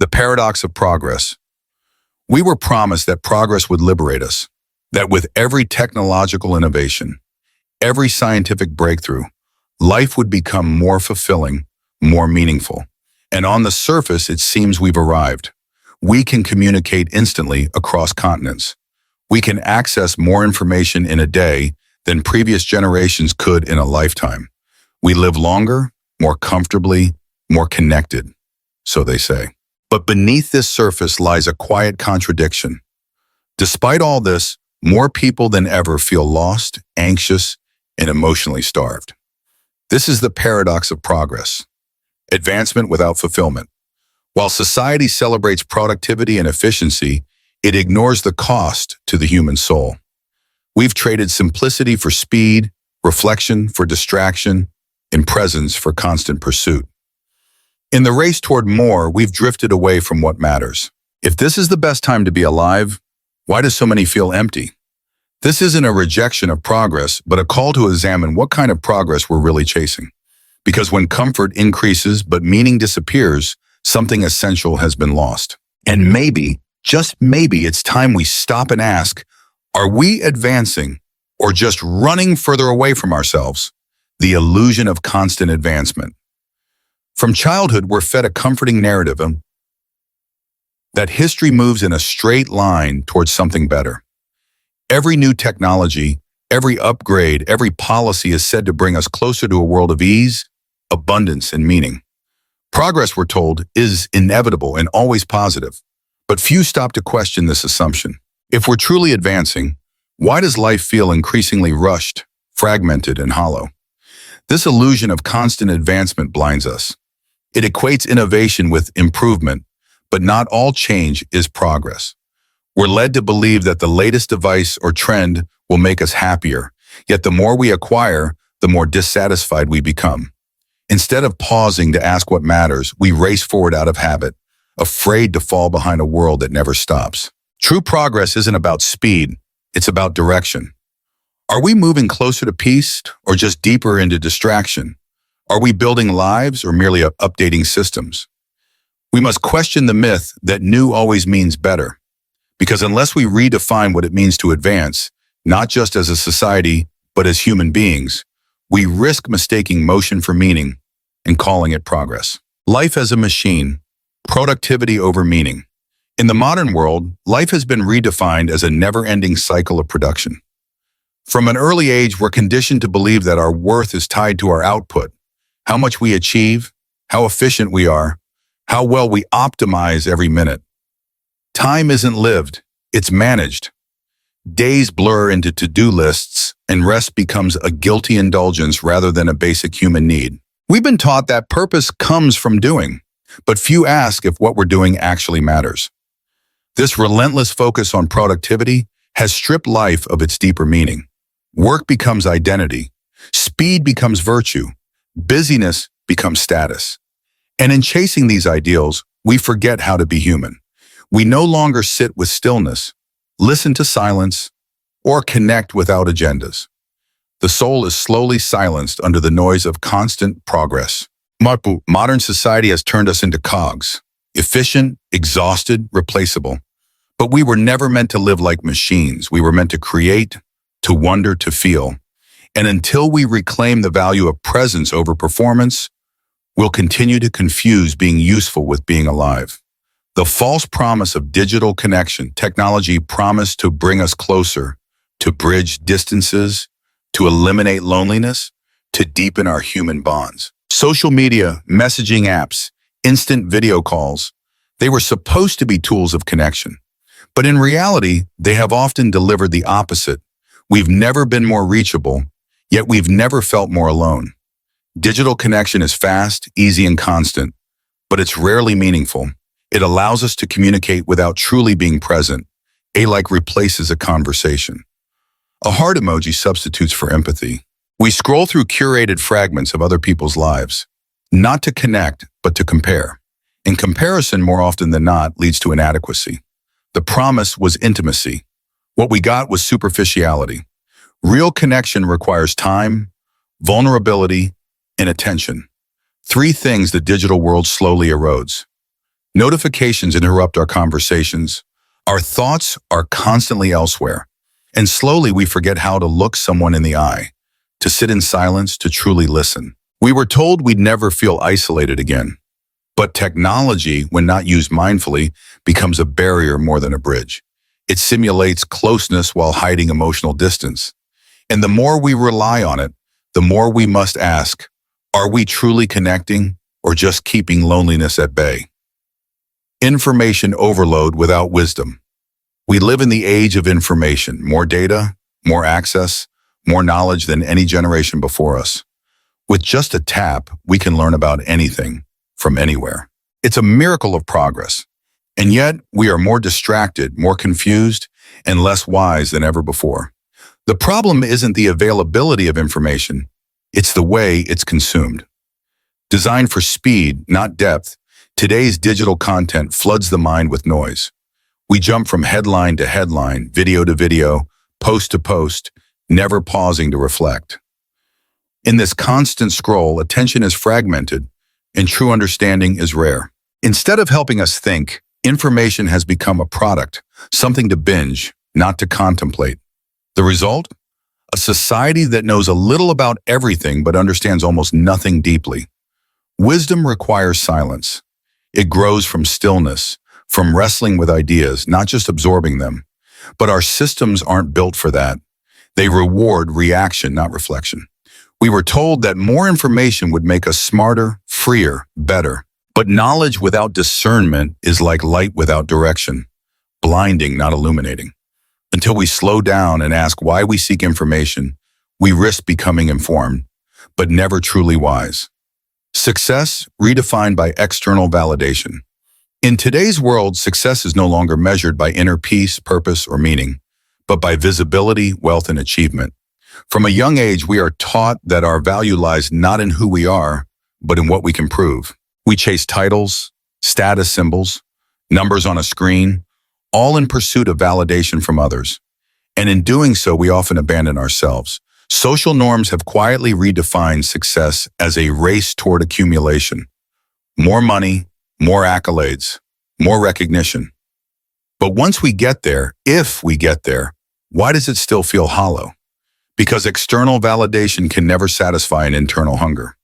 The paradox of progress. We were promised that progress would liberate us, that with every technological innovation, every scientific breakthrough, life would become more fulfilling, more meaningful. And on the surface, it seems we've arrived. We can communicate instantly across continents. We can access more information in a day than previous generations could in a lifetime. We live longer, more comfortably, more connected, so they say. But beneath this surface lies a quiet contradiction. Despite all this, more people than ever feel lost, anxious, and emotionally starved. This is the paradox of progress. Advancement without fulfillment. While society celebrates productivity and efficiency, it ignores the cost to the human soul. We've traded simplicity for speed, reflection for distraction, and presence for constant pursuit. In the race toward more, we've drifted away from what matters. If this is the best time to be alive, why do so many feel empty? This isn't a rejection of progress, but a call to examine what kind of progress we're really chasing. Because when comfort increases but meaning disappears, something essential has been lost. And maybe, just maybe, it's time we stop and ask, are we advancing or just running further away from ourselves? The illusion of constant advancement. From childhood, we're fed a comforting narrative that history moves in a straight line towards something better. Every new technology, every upgrade, every policy is said to bring us closer to a world of ease, abundance, and meaning. Progress, we're told, is inevitable and always positive. But few stop to question this assumption. If we're truly advancing, why does life feel increasingly rushed, fragmented, and hollow? This illusion of constant advancement blinds us. It equates innovation with improvement, but not all change is progress. We're led to believe that the latest device or trend will make us happier, yet the more we acquire, the more dissatisfied we become. Instead of pausing to ask what matters, we race forward out of habit, afraid to fall behind a world that never stops. True progress isn't about speed, it's about direction. Are we moving closer to peace or just deeper into distraction? Are we building lives or merely updating systems? We must question the myth that new always means better. Because unless we redefine what it means to advance, not just as a society, but as human beings, we risk mistaking motion for meaning and calling it progress. Life as a machine, productivity over meaning. In the modern world, life has been redefined as a never-ending cycle of production. From an early age, we're conditioned to believe that our worth is tied to our output, how much we achieve, how efficient we are, how well we optimize every minute. Time isn't lived, it's managed. Days blur into to-do lists, and rest becomes a guilty indulgence rather than a basic human need. We've been taught that purpose comes from doing, but few ask if what we're doing actually matters. This relentless focus on productivity has stripped life of its deeper meaning. Work becomes identity, speed becomes virtue, busyness becomes status. And in chasing these ideals, we forget how to be human. We no longer sit with stillness, listen to silence, or connect without agendas. The soul is slowly silenced under the noise of constant progress. Modern society has turned us into cogs, efficient, exhausted, replaceable. But we were never meant to live like machines. We were meant to create, to wonder, to feel. And until we reclaim the value of presence over performance, we'll continue to confuse being useful with being alive. The false promise of digital connection, technology promised to bring us closer, to bridge distances, to eliminate loneliness, to deepen our human bonds. Social media, messaging apps, instant video calls, they were supposed to be tools of connection. But in reality, they have often delivered the opposite. We've never been more reachable, yet we've never felt more alone. Digital connection is fast, easy, and constant, but it's rarely meaningful. It allows us to communicate without truly being present. A-like replaces a conversation. A heart emoji substitutes for empathy. We scroll through curated fragments of other people's lives, not to connect, but to compare. And comparison, more often than not, leads to inadequacy. The promise was intimacy. What we got was superficiality. Real connection requires time, vulnerability, and attention. Three things the digital world slowly erodes. Notifications interrupt our conversations. Our thoughts are constantly elsewhere. And slowly we forget how to look someone in the eye, to sit in silence, to truly listen. We were told we'd never feel isolated again. But technology, when not used mindfully, becomes a barrier more than a bridge. It simulates closeness while hiding emotional distance. And the more we rely on it, the more we must ask, are we truly connecting or just keeping loneliness at bay? Information overload without wisdom. We live in the age of information, more data, more access, more knowledge than any generation before us. With just a tap, we can learn about anything from anywhere. It's a miracle of progress. And yet, we are more distracted, more confused, and less wise than ever before. The problem isn't the availability of information, it's the way it's consumed. Designed for speed, not depth, today's digital content floods the mind with noise. We jump from headline to headline, video to video, post to post, never pausing to reflect. In this constant scroll, attention is fragmented, and true understanding is rare. Instead of helping us think, information has become a product, something to binge, not to contemplate. The result? A society that knows a little about everything but understands almost nothing deeply. Wisdom requires silence. It grows from stillness, from wrestling with ideas, not just absorbing them. But our systems aren't built for that. They reward reaction, not reflection. We were told that more information would make us smarter, freer, better. But knowledge without discernment is like light without direction, blinding, not illuminating. Until we slow down and ask why we seek information, we risk becoming informed, but never truly wise. Success redefined by external validation. In today's world, success is no longer measured by inner peace, purpose, or meaning, but by visibility, wealth, and achievement. From a young age, we are taught that our value lies not in who we are, but in what we can prove. We chase titles, status symbols, numbers on a screen, all in pursuit of validation from others. And in doing so, we often abandon ourselves. Social norms have quietly redefined success as a race toward accumulation. More money, more accolades, more recognition. But once we get there, if we get there, why does it still feel hollow? Because external validation can never satisfy an internal hunger.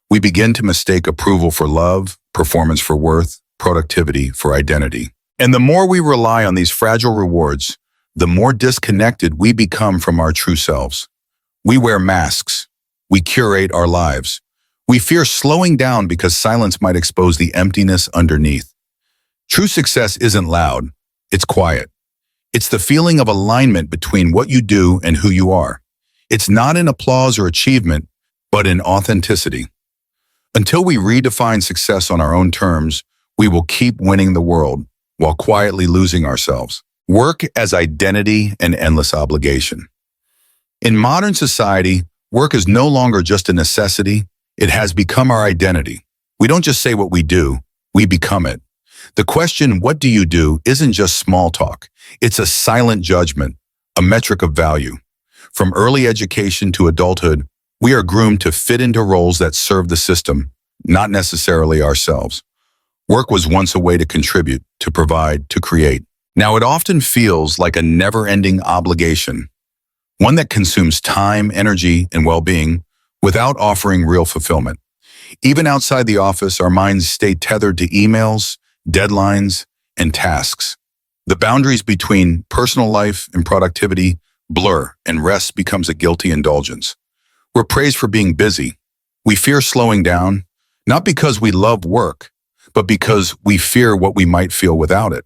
We begin to mistake approval for love, performance for worth, productivity for identity. And the more we rely on these fragile rewards, the more disconnected we become from our true selves. We wear masks. We curate our lives. We fear slowing down because silence might expose the emptiness underneath. True success isn't loud. It's quiet. It's the feeling of alignment between what you do and who you are. It's not in applause or achievement, but in authenticity. Until we redefine success on our own terms, we will keep winning the world while quietly losing ourselves. Work as identity and endless obligation. In modern society, work is no longer just a necessity, it has become our identity. We don't just say what we do, we become it. The question, what do you do, isn't just small talk. It's a silent judgment, a metric of value. From early education to adulthood, we are groomed to fit into roles that serve the system, not necessarily ourselves. Work was once a way to contribute, to provide, to create. Now it often feels like a never-ending obligation, one that consumes time, energy, and well-being without offering real fulfillment. Even outside the office, our minds stay tethered to emails, deadlines, and tasks. The boundaries between personal life and productivity blur, and rest becomes a guilty indulgence. We're praised for being busy. We fear slowing down, not because we love work, but because we fear what we might feel without it.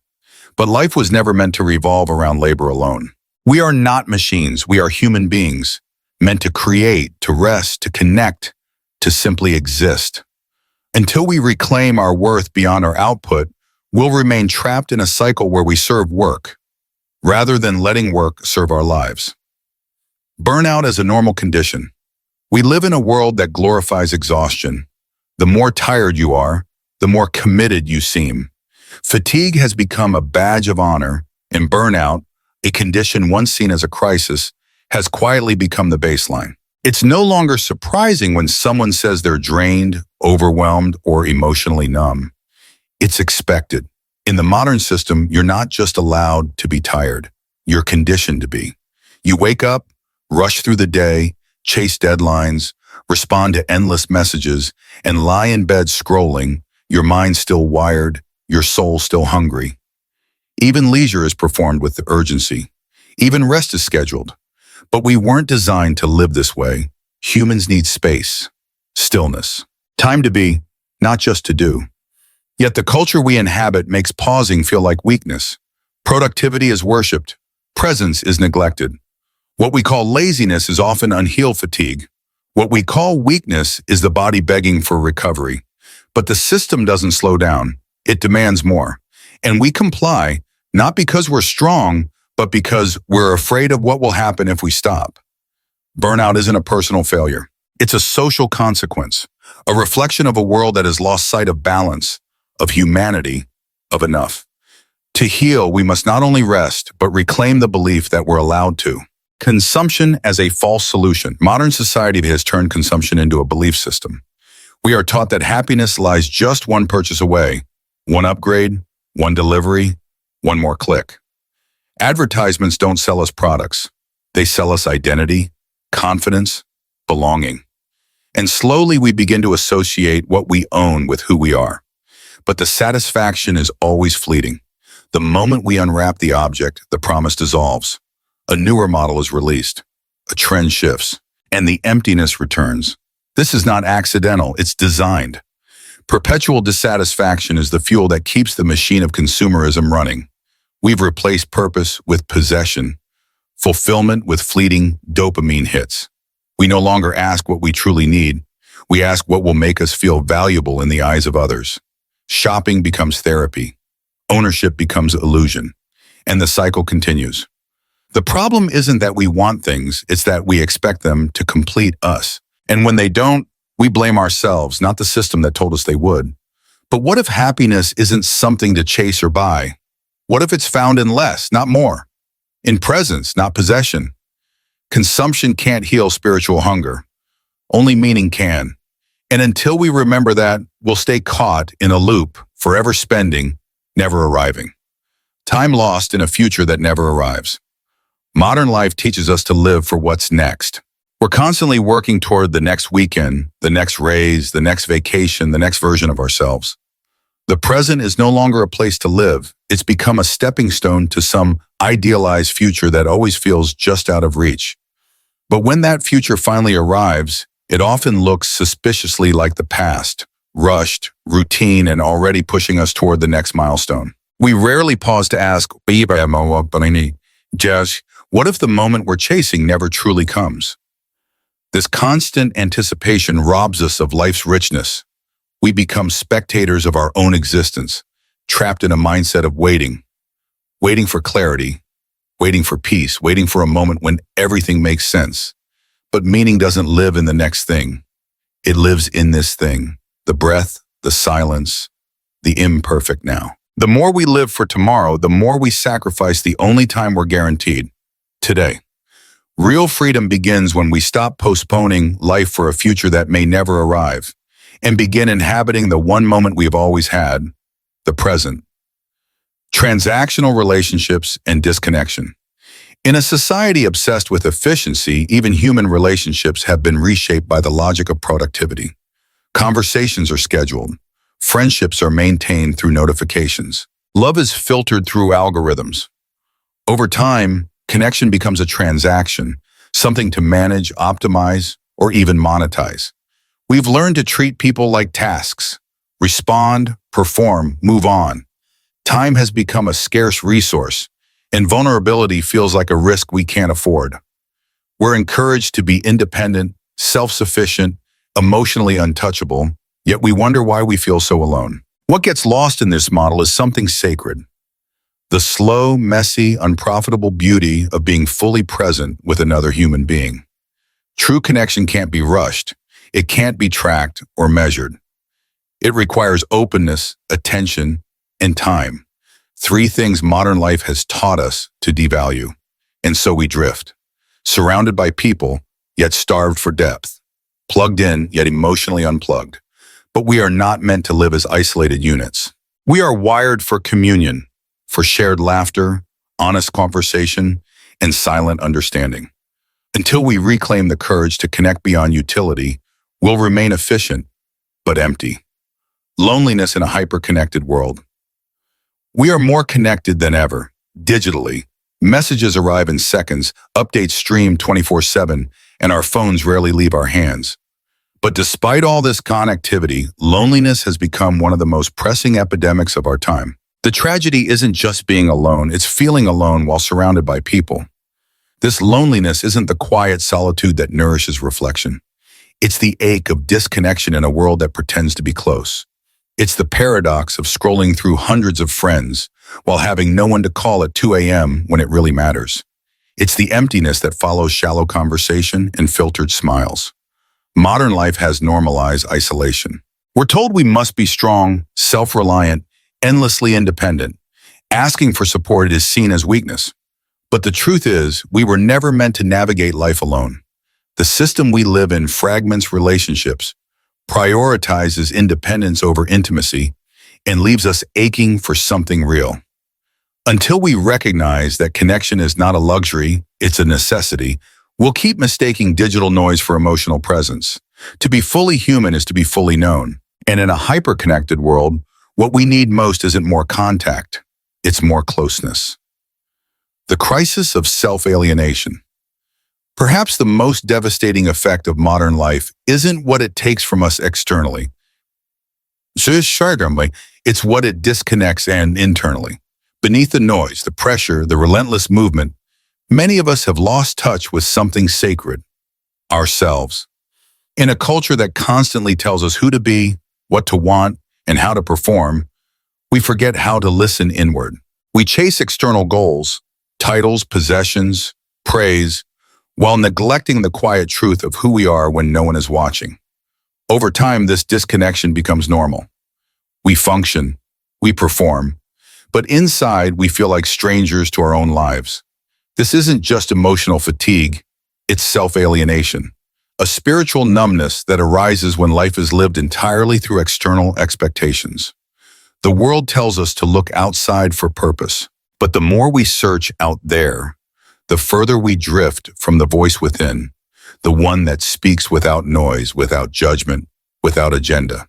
But life was never meant to revolve around labor alone. We are not machines. We are human beings, meant to create, to rest, to connect, to simply exist. Until we reclaim our worth beyond our output, we'll remain trapped in a cycle where we serve work, rather than letting work serve our lives. Burnout is a normal condition. We live in a world that glorifies exhaustion. The more tired you are, the more committed you seem. Fatigue has become a badge of honor, and burnout, a condition once seen as a crisis, has quietly become the baseline. It's no longer surprising when someone says they're drained, overwhelmed, or emotionally numb. It's expected. In the modern system, you're not just allowed to be tired. You're conditioned to be. You wake up, rush through the day, chase deadlines, respond to endless messages, and lie in bed scrolling, your mind still wired, your soul still hungry. Even leisure is performed with urgency. Even rest is scheduled. But we weren't designed to live this way. Humans need space, stillness, time to be, not just to do. Yet the culture we inhabit makes pausing feel like weakness. Productivity is worshipped. Presence is neglected. What we call laziness is often unhealed fatigue. What we call weakness is the body begging for recovery. But the system doesn't slow down. It demands more. And we comply, not because we're strong, but because we're afraid of what will happen if we stop. Burnout isn't a personal failure. It's a social consequence, a reflection of a world that has lost sight of balance, of humanity, of enough. To heal, we must not only rest, but reclaim the belief that we're allowed to. Consumption as a false solution. Modern society has turned consumption into a belief system. We are taught that happiness lies just one purchase away, one upgrade, one delivery, one more click. Advertisements don't sell us products. They sell us identity, confidence, belonging. And slowly we begin to associate what we own with who we are. But the satisfaction is always fleeting. The moment we unwrap the object, the promise dissolves. A newer model is released. A trend shifts. And the emptiness returns. This is not accidental, it's designed. Perpetual dissatisfaction is the fuel that keeps the machine of consumerism running. We've replaced purpose with possession, fulfillment with fleeting dopamine hits. We no longer ask what we truly need. We ask what will make us feel valuable in the eyes of others. Shopping becomes therapy. Ownership becomes illusion. And the cycle continues. The problem isn't that we want things, it's that we expect them to complete us. And when they don't, we blame ourselves, not the system that told us they would. But what if happiness isn't something to chase or buy? What if it's found in less, not more? In presence, not possession? Consumption can't heal spiritual hunger. Only meaning can. And until we remember that, we'll stay caught in a loop, forever spending, never arriving. Time lost in a future that never arrives. Modern life teaches us to live for what's next. We're constantly working toward the next weekend, the next raise, the next vacation, the next version of ourselves. The present is no longer a place to live. It's become a stepping stone to some idealized future that always feels just out of reach. But when that future finally arrives, it often looks suspiciously like the past, rushed, routine, and already pushing us toward the next milestone. We rarely pause to ask, Judge, what if the moment we're chasing never truly comes? This constant anticipation robs us of life's richness. We become spectators of our own existence, trapped in a mindset of waiting for clarity, waiting for peace, waiting for a moment when everything makes sense. But meaning doesn't live in the next thing. It lives in this thing, the breath, the silence, the imperfect now. The more we live for tomorrow, the more we sacrifice the only time we're guaranteed, today. Real freedom begins when we stop postponing life for a future that may never arrive and begin inhabiting the one moment we've always had, the present. Transactional relationships and disconnection. In a society obsessed with efficiency, even human relationships have been reshaped by the logic of productivity. Conversations are scheduled. Friendships are maintained through notifications. Love is filtered through algorithms. Over time, connection becomes a transaction, something to manage, optimize, or even monetize. We've learned to treat people like tasks. Respond, perform, move on. Time has become a scarce resource, and vulnerability feels like a risk we can't afford. We're encouraged to be independent, self-sufficient, emotionally untouchable, yet we wonder why we feel so alone. What gets lost in this model is something sacred. The slow, messy, unprofitable beauty of being fully present with another human being. True connection can't be rushed. It can't be tracked or measured. It requires openness, attention, and time. 3 things modern life has taught us to devalue. And so we drift. Surrounded by people, yet starved for depth. Plugged in, yet emotionally unplugged. But we are not meant to live as isolated units. We are wired for communion, for shared laughter, honest conversation, and silent understanding. Until we reclaim the courage to connect beyond utility, we'll remain efficient, but empty. Loneliness in a hyper-connected world. We are more connected than ever, digitally. Messages arrive in seconds, updates stream 24/7, and our phones rarely leave our hands. But despite all this connectivity, loneliness has become one of the most pressing epidemics of our time. The tragedy isn't just being alone, it's feeling alone while surrounded by people. This loneliness isn't the quiet solitude that nourishes reflection. It's the ache of disconnection in a world that pretends to be close. It's the paradox of scrolling through hundreds of friends while having no one to call at 2 a.m. when it really matters. It's the emptiness that follows shallow conversation and filtered smiles. Modern life has normalized isolation. We're told we must be strong, self-reliant, endlessly independent. Asking for support is seen as weakness. But the truth is, we were never meant to navigate life alone. The system we live in fragments relationships, prioritizes independence over intimacy, and leaves us aching for something real. Until we recognize that connection is not a luxury, it's a necessity, we'll keep mistaking digital noise for emotional presence. To be fully human is to be fully known. And in a hyper-connected world, what we need most isn't more contact, it's more closeness. The crisis of self-alienation. Perhaps the most devastating effect of modern life isn't what it takes from us externally. It's what it disconnects and internally. Beneath the noise, the pressure, the relentless movement, many of us have lost touch with something sacred, ourselves. In a culture that constantly tells us who to be, what to want, and how to perform, we forget how to listen inward. We chase external goals, titles, possessions, praise, while neglecting the quiet truth of who we are when no one is watching. Over time, this disconnection becomes normal. We function, we perform, but inside we feel like strangers to our own lives. This isn't just emotional fatigue, it's self-alienation, a spiritual numbness that arises when life is lived entirely through external expectations. The world tells us to look outside for purpose, but the more we search out there, the further we drift from the voice within, the one that speaks without noise, without judgment, without agenda.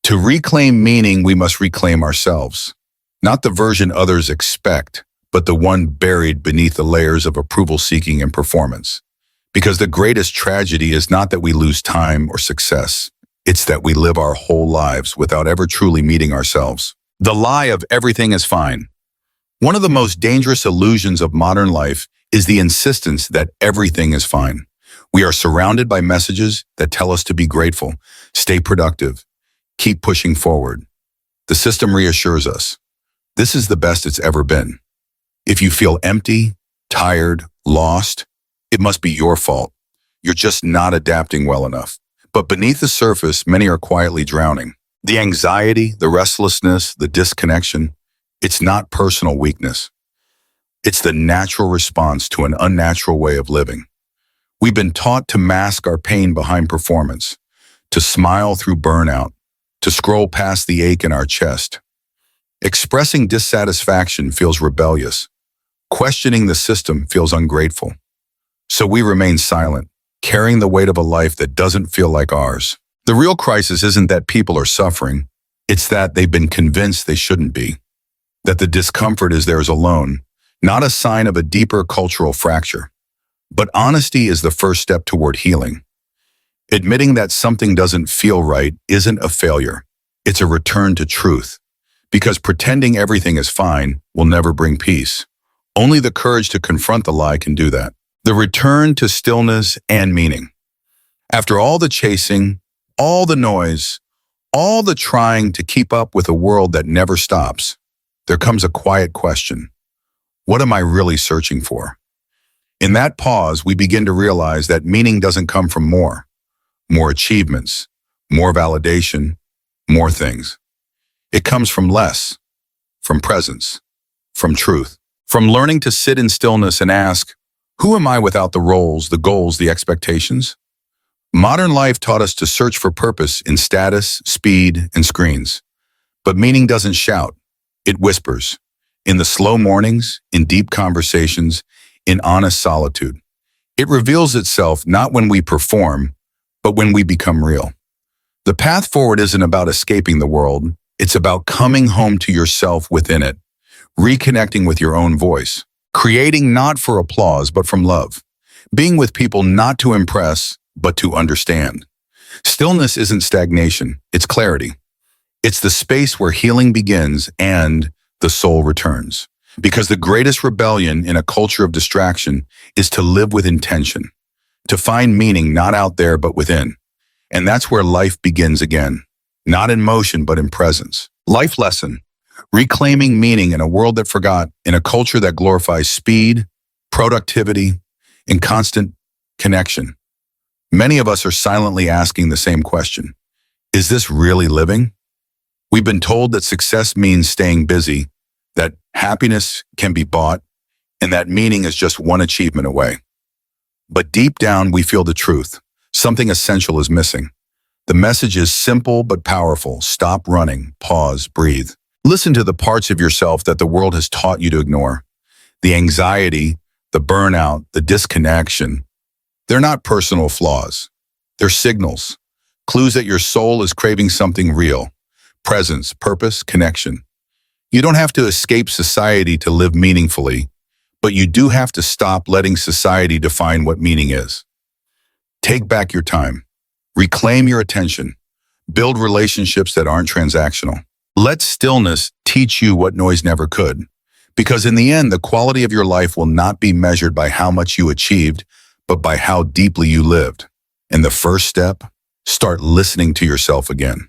To reclaim meaning, we must reclaim ourselves. Not the version others expect, but the one buried beneath the layers of approval-seeking and performance. Because the greatest tragedy is not that we lose time or success, it's that we live our whole lives without ever truly meeting ourselves. The lie of everything is fine. One of the most dangerous illusions of modern life is the insistence that everything is fine. We are surrounded by messages that tell us to be grateful, stay productive, keep pushing forward. The system reassures us. This is the best it's ever been. If you feel empty, tired, lost, it must be your fault. You're just not adapting well enough. But beneath the surface, many are quietly drowning. The anxiety, the restlessness, the disconnection, it's not personal weakness. It's the natural response to an unnatural way of living. We've been taught to mask our pain behind performance, to smile through burnout, to scroll past the ache in our chest. Expressing dissatisfaction feels rebellious. Questioning the system feels ungrateful. So we remain silent, carrying the weight of a life that doesn't feel like ours. The real crisis isn't that people are suffering, it's that they've been convinced they shouldn't be. That the discomfort is theirs alone, not a sign of a deeper cultural fracture. But honesty is the first step toward healing. Admitting that something doesn't feel right isn't a failure. It's a return to truth. Because pretending everything is fine will never bring peace. Only the courage to confront the lie can do that. The return to stillness and meaning. After all the chasing, all the noise, all the trying to keep up with a world that never stops, there comes a quiet question. What am I really searching for? In that pause, we begin to realize that meaning doesn't come from more achievements, more validation, more things. It comes from less, from presence, from truth, from learning to sit in stillness and ask, who am I without the roles, the goals, the expectations? Modern life taught us to search for purpose in status, speed, and screens. But meaning doesn't shout. It whispers. In the slow mornings, in deep conversations, in honest solitude. It reveals itself not when we perform, but when we become real. The path forward isn't about escaping the world. It's about coming home to yourself within it, reconnecting with your own voice, creating not for applause, but from love, being with people not to impress, but to understand. Stillness isn't stagnation, it's clarity. It's the space where healing begins and the soul returns. Because the greatest rebellion in a culture of distraction is to live with intention, to find meaning not out there but within. And that's where life begins again, not in motion but in presence. Life lesson: reclaiming meaning in a world that forgot, in a culture that glorifies speed, productivity, and constant connection. Many of us are silently asking the same question. Is this really living? We've been told that success means staying busy, that happiness can be bought, and that meaning is just one achievement away. But deep down, we feel the truth. Something essential is missing. The message is simple but powerful. Stop running, pause, breathe. Listen to the parts of yourself that the world has taught you to ignore. The anxiety, the burnout, the disconnection. They're not personal flaws. They're signals, clues that your soul is craving something real. Presence, purpose, connection. You don't have to escape society to live meaningfully, but you do have to stop letting society define what meaning is. Take back your time. Reclaim your attention. Build relationships that aren't transactional. Let stillness teach you what noise never could. Because in the end, the quality of your life will not be measured by how much you achieved, but by how deeply you lived. And the first step, start listening to yourself again.